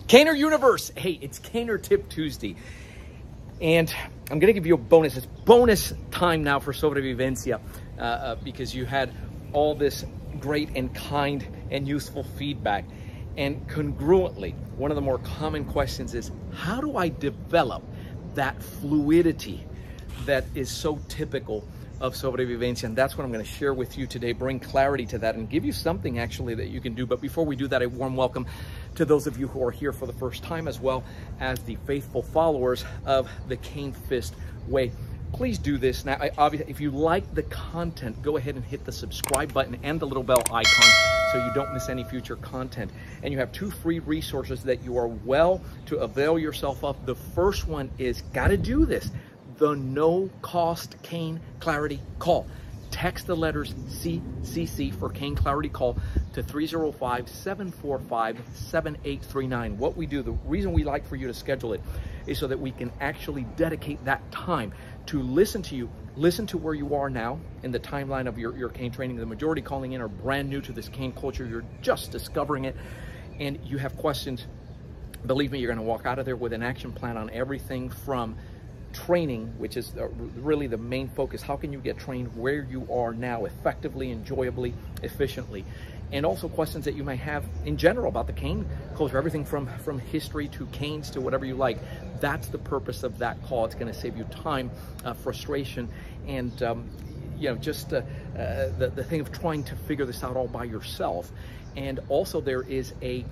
Caner Universe, hey, it's Caner Tip Tuesday, and I'm going to give you a bonus. It's bonus time now for Sobrevivencia because you had all this great and kind and useful feedback. And congruently, one of the more common questions is, how do I develop that fluidity that is so typical of Sobrevivencia? And that's what I'm going to share with you today, bring clarity to that and give you something actually that you can do. But before we do that, a warm welcome to those of you who are here for the first time, as well as the faithful followers of the Cane Fist Way. Please do this. Now, obviously, if you like the content, go ahead and hit the subscribe button and the little bell icon so you don't miss any future content. And you have two free resources that you are well to avail yourself of. The first one is, gotta do this, the no-cost Cane Clarity Call. Text the letters CCC for Cane Clarity Call to 305-745-7839. What we do, the reason we like for you to schedule it is so that we can actually dedicate that time to listen to you, listen to where you are now in the timeline of your cane training. The majority calling in are brand new to this cane culture. You're just discovering it, and you have questions. Believe me, you're going to walk out of there with an action plan on everything from training, which is really the main focus. How can you get trained where you are now effectively, enjoyably, efficiently? And also questions that you may have in general about the cane culture, everything from history to canes to whatever you like. That's the purpose of that call. It's going to save you time, frustration, and you know, just the thing of trying to figure this out all by yourself. And also there is a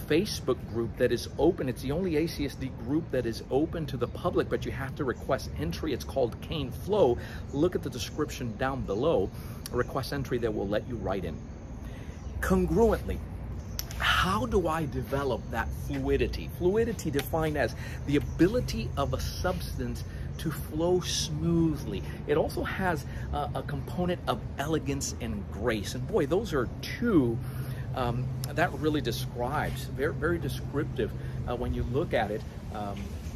Facebook group that is open. It's the only ACSD group that is open to the public, but you have to request entry. It's called Cane Flow. Look at the description down below. A request entry that will let you write in. Congruently, how do I develop that fluidity? Fluidity defined as the ability of a substance to flow smoothly. It also has a component of elegance and grace. And boy, those are two that really describes, very, very descriptive when you look at it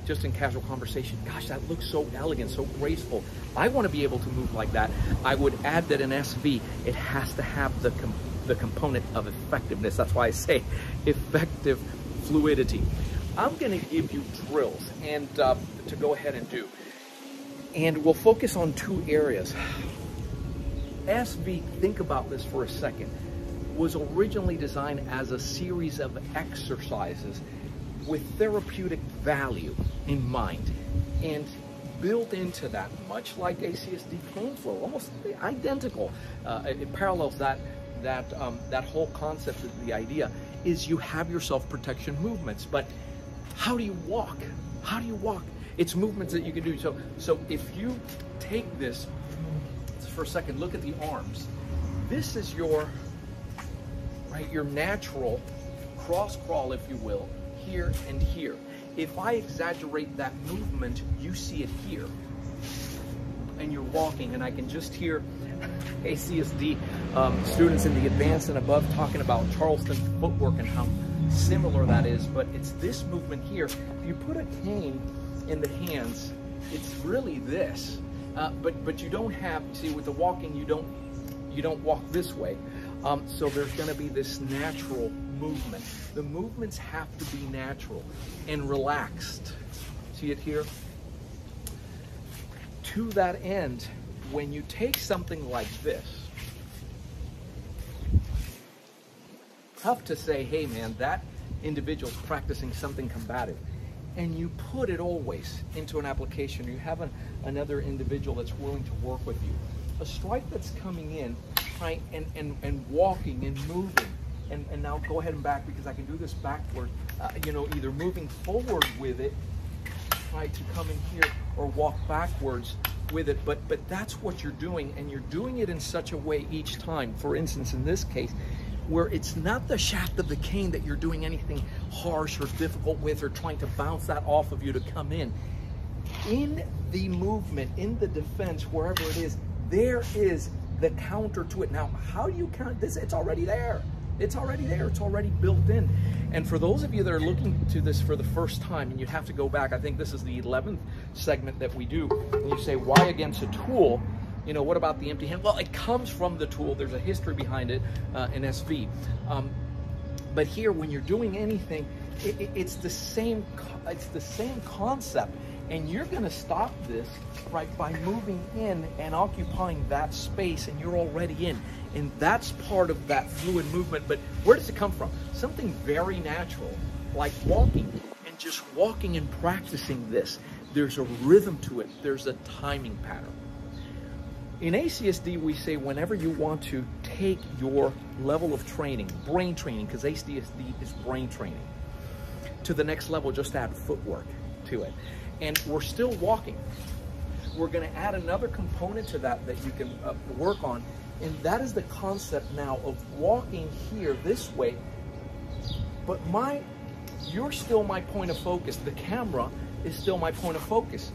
just in casual conversation. Gosh, that looks so elegant, so graceful. I want to be able to move like that. I would add that in SV, it has to have the component of effectiveness. That's why I say effective fluidity. I'm going to give you drills and to go ahead and do. And we'll focus on two areas. SV, think about this for a second, was originally designed as a series of exercises with therapeutic value in mind, and built into that, much like ACSD Cane Flow, almost identical. It parallels that whole concept. Of the idea is you have your self-protection movements, but how do you walk? How do you walk? It's movements that you can do. So if you take this for a second, look at the arms. This is your natural cross crawl, if you will, here and here. If I exaggerate that movement, you see it here. And you're walking, and I can just hear ACSD students in the advanced and above talking about Charleston footwork and how similar that is, but it's this movement here. If you put a cane in the hands, it's really this. But you don't have, you see, with the walking, you don't walk this way. So there's going to be this natural movement. The movements have to be natural and relaxed. See it here? To that end, when you take something like this, tough to say, hey man, that individual's practicing something combative, and you put it always into an application. You have another individual that's willing to work with you. A strike that's coming in, right, and walking and moving, and now go ahead and back, because I can do this backward, you know, either moving forward with it, try to come in here, or walk backwards with it, but that's what you're doing, and you're doing it in such a way each time. For instance, in this case, where it's not the shaft of the cane that you're doing anything harsh or difficult with, or trying to bounce that off of you to come in. In the movement, in the defense, wherever it is, there is the counter to it. Now, how do you count this? It's already there. It's already there. It's already built in. And for those of you that are looking to this for the first time, and you'd have to go back, I think this is the 11th segment that we do, and you say, why against a tool? You know, what about the empty hand? Well, it comes from the tool. There's a history behind it in SV. But here, when you're doing anything, it's the same concept. And you're going to stop this right by moving in and occupying that space, and you're already in. And that's part of that fluid movement. But where does it come from? Something very natural, like walking, and just walking and practicing this. There's a rhythm to it. There's a timing pattern. In ACSD, we say whenever you want to take your level of training, brain training, because ACSD is brain training, to the next level, just add footwork to it. And we're still walking. We're going to add another component to that you can work on, and that is the concept now of walking here this way, but you're still my point of focus. The camera is still my point of focus.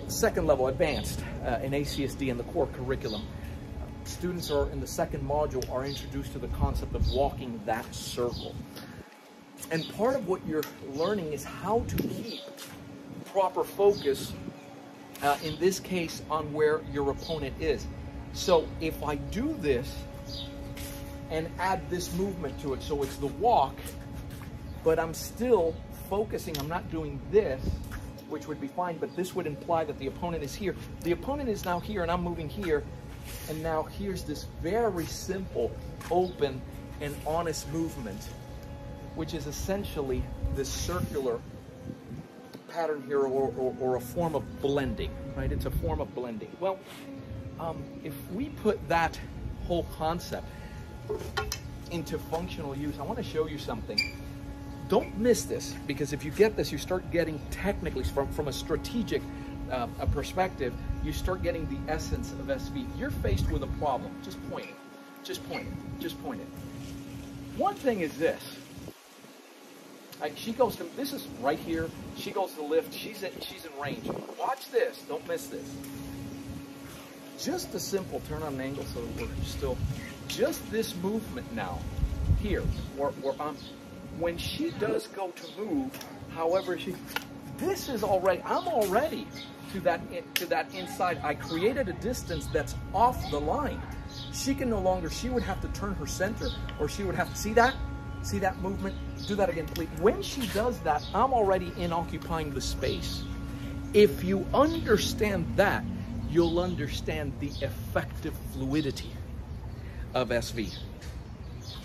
Second level, advanced in ACSD in the core curriculum. Students are in the second module are introduced to the concept of walking that circle. And part of what you're learning is how to keep proper focus, in this case, on where your opponent is. So if I do this and add this movement to it, so it's the walk, but I'm still focusing, I'm not doing this, which would be fine, but this would imply that the opponent is here. The opponent is now here, and I'm moving here, and now here's this very simple, open, and honest movement, which is essentially this circular pattern here, or a form of blending, right? It's a form of blending. Well, if we put that whole concept into functional use, I want to show you something. Don't miss this, because if you get this, you start getting technically, from a strategic a perspective, you start getting the essence of SV. You're faced with a problem. Just point it. Just point it. Just point it. One thing is this. She goes to, this is right here. She goes to the lift. She's in range. Watch this. Don't miss this. Just a simple turn on an angle so that we're still, just this movement now, here, where when she does go to move, however this is already, I'm already to that inside. I created a distance that's off the line. She can no longer, she would have to turn her center, or she would have to, see that movement? Do that again, please. When she does that, I'm already in occupying the space. If you understand that, you'll understand the effective fluidity of SV.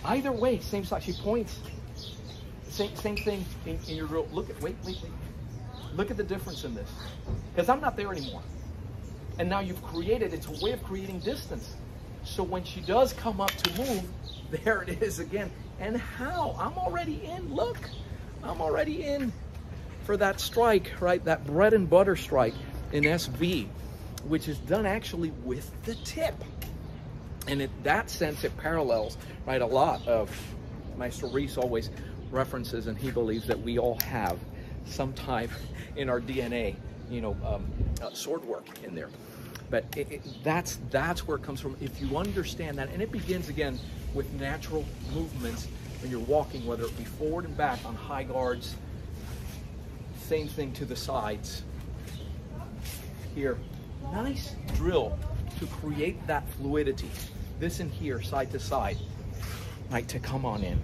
Either way, same side, she points. Same thing in your real, look at, wait. Look at the difference in this. Because I'm not there anymore. And now you've created, it's a way of creating distance. So when she does come up to move, there it is again. And how? I'm already in, look. I'm already in for that strike, right? That bread and butter strike in SV, which is done actually with the tip. And in that sense, it parallels, right, a lot of Maestro Ruiz always references, and he believes that we all have some type in our DNA, sword work in there. But that's where it comes from. If you understand that, and it begins again with natural movements when you're walking, whether it be forward and back on high guards, same thing to the sides. Here, nice drill to create that fluidity. This in here, side to side, right, to come on in.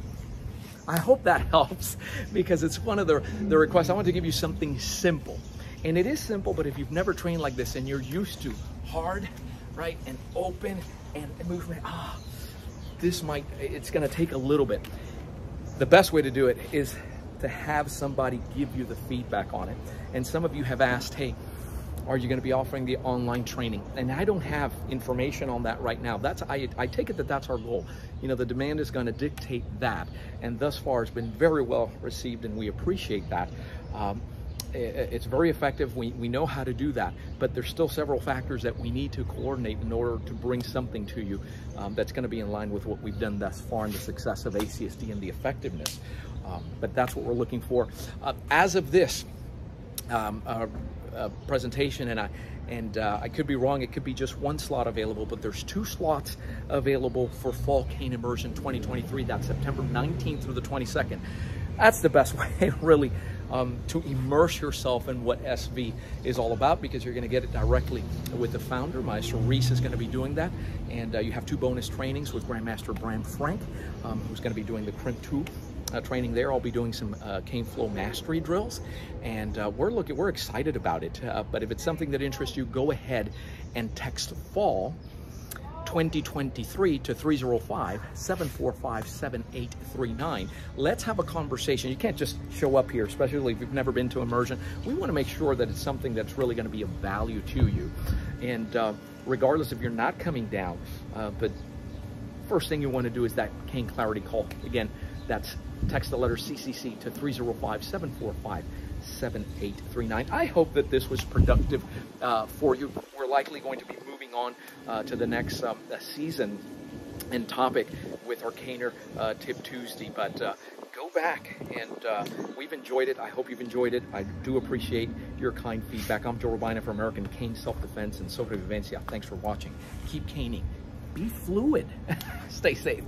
I hope that helps, because it's one of the requests. I want to give you something simple. And it is simple, but if you've never trained like this and you're used to hard, right, and open and movement, it's going to take a little bit. The best way to do it is to have somebody give you the feedback on it. And some of you have asked, hey, are you going to be offering the online training? And I don't have information on that right now. I take it that that's our goal. The demand is going to dictate that. And thus far, it's been very well received, and we appreciate that. It's very effective. We know how to do that, but there's still several factors that we need to coordinate in order to bring something to you that's going to be in line with what we've done thus far and the success of ACSD and the effectiveness. But that's what we're looking for. As of this presentation, and I could be wrong, it could be just one slot available, but there's 2 slots available for Fall Cane Immersion 2023. That's September 19th through the 22nd. That's the best way, really, to immerse yourself in what SV is all about, because you're going to get it directly with the founder. Maestro Ruiz is going to be doing that, and you have 2 bonus trainings with Grandmaster Bram Frank, who's going to be doing the Crimp 2 training there. I'll be doing some cane flow mastery drills, and we're excited about it. But if it's something that interests you, go ahead and text fall 2023 to 305-745-7839. Let's have a conversation. You can't just show up here, especially if you've never been to immersion. We want to make sure that it's something that's really going to be of value to you. And regardless if you're not coming down, but first thing you want to do is that cane clarity call. Again, that's text the letter CCC to 305-745-7839. I hope that this was productive for you. We're likely going to be moving on to the next season and topic with our Caner Tip Tuesday, but go back, and we've enjoyed it. I hope you've enjoyed it. I do appreciate your kind feedback. I'm Joe Robaina for American Cane Self-Defense and Sobrevivencia. Thanks for watching. Keep caning. Be fluid. Stay safe.